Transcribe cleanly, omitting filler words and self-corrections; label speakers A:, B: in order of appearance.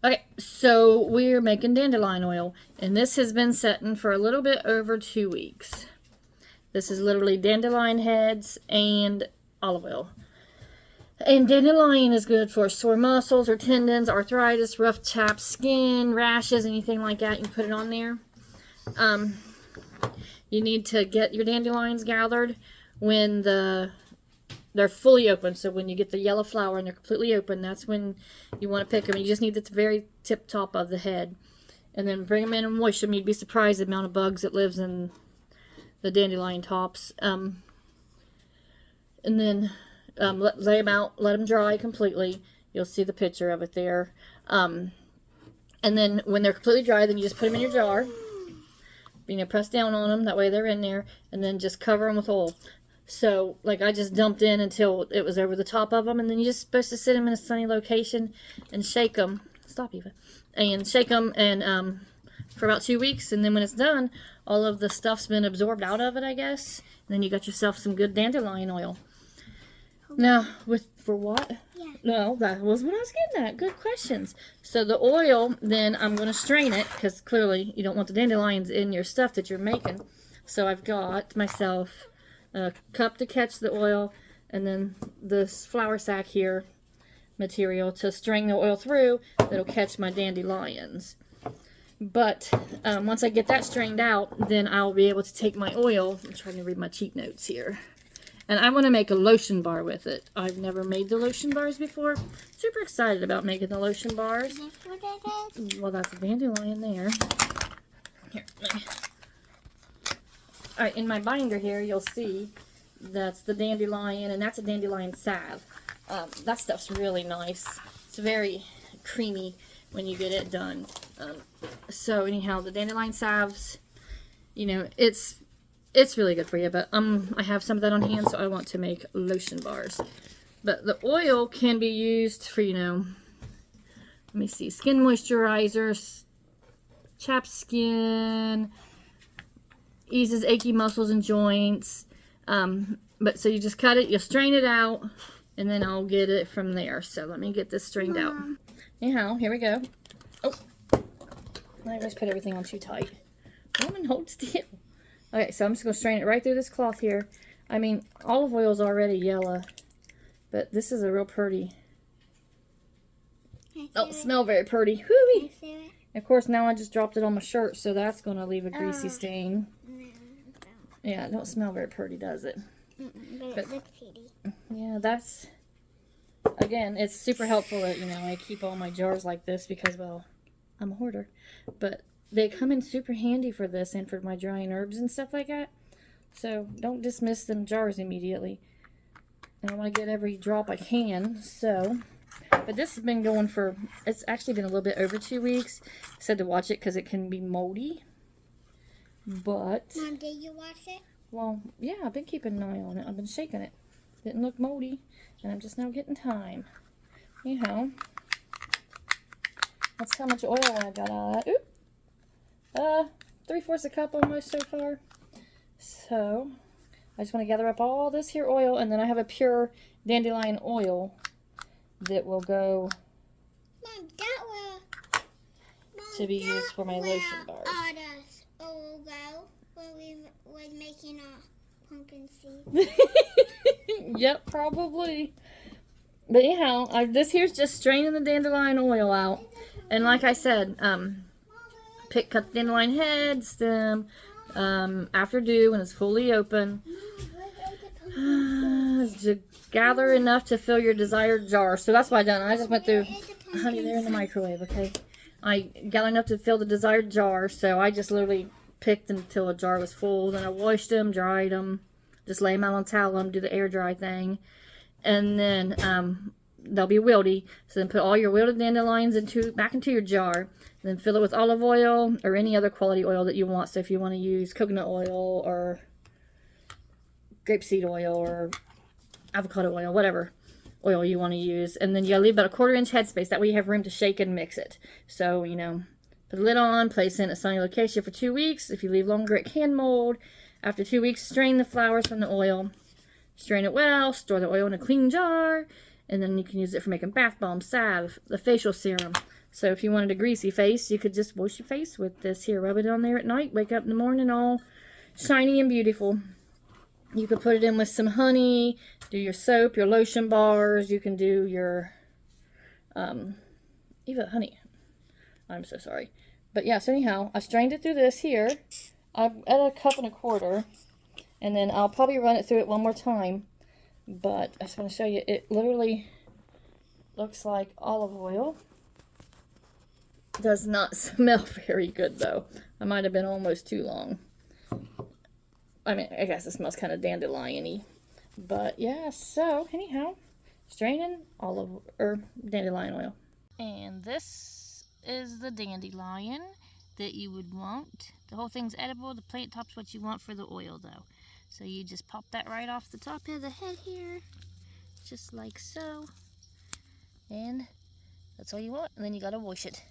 A: Okay, so we're making dandelion oil, and this has been setting for a little bit over 2 weeks. This is literally dandelion heads and olive oil. And dandelion is good for sore muscles or tendons, arthritis, rough chapped skin, rashes, anything like that. You can put it on there. You need to get your dandelions gathered when they're fully open. So when you get the yellow flower and they're completely open, that's when you want to pick them. You just need the very tip top of the head. And then bring them in and wash them. You'd be surprised the amount of bugs that lives in the dandelion tops. And then lay them out, let them dry completely. You'll see the picture of it there. And then when they're completely dry, then you just put them in your jar. Press down on them, that way they're in there, and then just cover them with oil. So, like, I just dumped in until it was over the top of them, and then you're just supposed to sit them in a sunny location and shake them. Stop, Eva. And shake them and for about 2 weeks, and then when it's done, all of the stuff's been absorbed out of it, I guess. And then you got yourself some good dandelion oil. Now, for what?
B: Yeah.
A: No, that was what I was getting at. Good questions. So the oil, then I'm going to strain it, because clearly you don't want the dandelions in your stuff that you're making. So I've got myself a cup to catch the oil, and then this flour sack here material to strain the oil through that'll catch my dandelions. But once I get that strained out, then I'll be able to take my oil. I'm trying to read my cheat notes here. And I want to make a lotion bar with it. I've never made the lotion bars before. Super excited about making the lotion bars.
B: Is this what it is?
A: Well, that's a dandelion there. Here, Alright, in my binder here, you'll see that's the dandelion, and that's a dandelion salve. That stuff's really nice. It's very creamy when you get it done. So anyhow, the dandelion salves, you know, it's really good for you, but I have some of that on hand, so I want to make lotion bars. But the oil can be used for, let me see, skin moisturizers, chapped skin, eases achy muscles and joints. But so you just cut it, you strain it out, and then I'll get it from there. So let me get this strained out. Anyhow, here we go. Oh, I always put everything on too tight. Woman, hold still. Okay, so I'm just going to strain it right through this cloth here. I mean, olive oil is already yellow, but this is a real pretty. Oh, smell very pretty. Hoo-wee. Of course, now I just dropped it on my shirt, so that's going to leave a greasy stain.
B: No,
A: Yeah, it don't smell very pretty, does it?
B: but it looks pretty.
A: Yeah, that's, again, it's super helpful that, I keep all my jars like this because, well, I'm a hoarder. But they come in super handy for this and for my drying herbs and stuff like that. So don't dismiss them jars immediately. And I want to get every drop I can. So, but this has been going for, it's actually been a little bit over 2 weeks. I said to watch it because it can be moldy. But,
B: Mom, did you watch it?
A: well, yeah, I've been keeping an eye on it. I've been shaking it. Didn't look moldy. And I'm just now getting time. Anyhow, that's how much oil I got out of that. Oop. 3/4 a cup almost so far. So I just want to gather up all this here oil, and then I have a pure dandelion oil that will go
B: Mom, that will.
A: to be used for my lotion bars.
B: All the oil go when we was making a pumpkin seed.
A: Yep, probably. But anyhow, this here's just straining the dandelion oil out, and like I said, cut the dandelion head, stem, after dew when it's fully open. To gather enough to fill your desired jar. So that's what I done. I just went through, honey, they're in the microwave, okay? I gathered enough to fill the desired jar, so I just literally picked until a jar was full. Then I washed them, dried them, just lay them out on towel, do the air dry thing. And then they'll be wilty. So then put all your wilted dandelions back into your jar. And then fill it with olive oil or any other quality oil that you want. So if you want to use coconut oil or grapeseed oil or avocado oil, whatever oil you want to use. And then you gotta leave about a 1/4 inch headspace. That way you have room to shake and mix it. So, put the lid on, place it in a sunny location for 2 weeks. If you leave longer, it can mold. After 2 weeks, strain the flowers from the oil. Strain it well, store the oil in a clean jar, and then you can use it for making bath bombs, salve, the facial serum. So if you wanted a greasy face, you could just wash your face with this here. Rub it on there at night. Wake up in the morning all shiny and beautiful. You could put it in with some honey. Do your soap, your lotion bars. You can do your, even honey. I'm so sorry. But yeah, so anyhow, I strained it through this here. I'm at a 1.25 cups. And then I'll probably run it through it one more time. But I just want to show you, it literally looks like olive oil. Does not smell very good though. I might have been almost too long. I mean, I guess it smells kind of dandelion-y. But yeah, so anyhow, straining dandelion oil. And this is the dandelion that you would want. The whole thing's edible. The plant top's what you want for the oil though. So you just pop that right off the top of the head here, just like so. And that's all you want. And then you gotta wash it.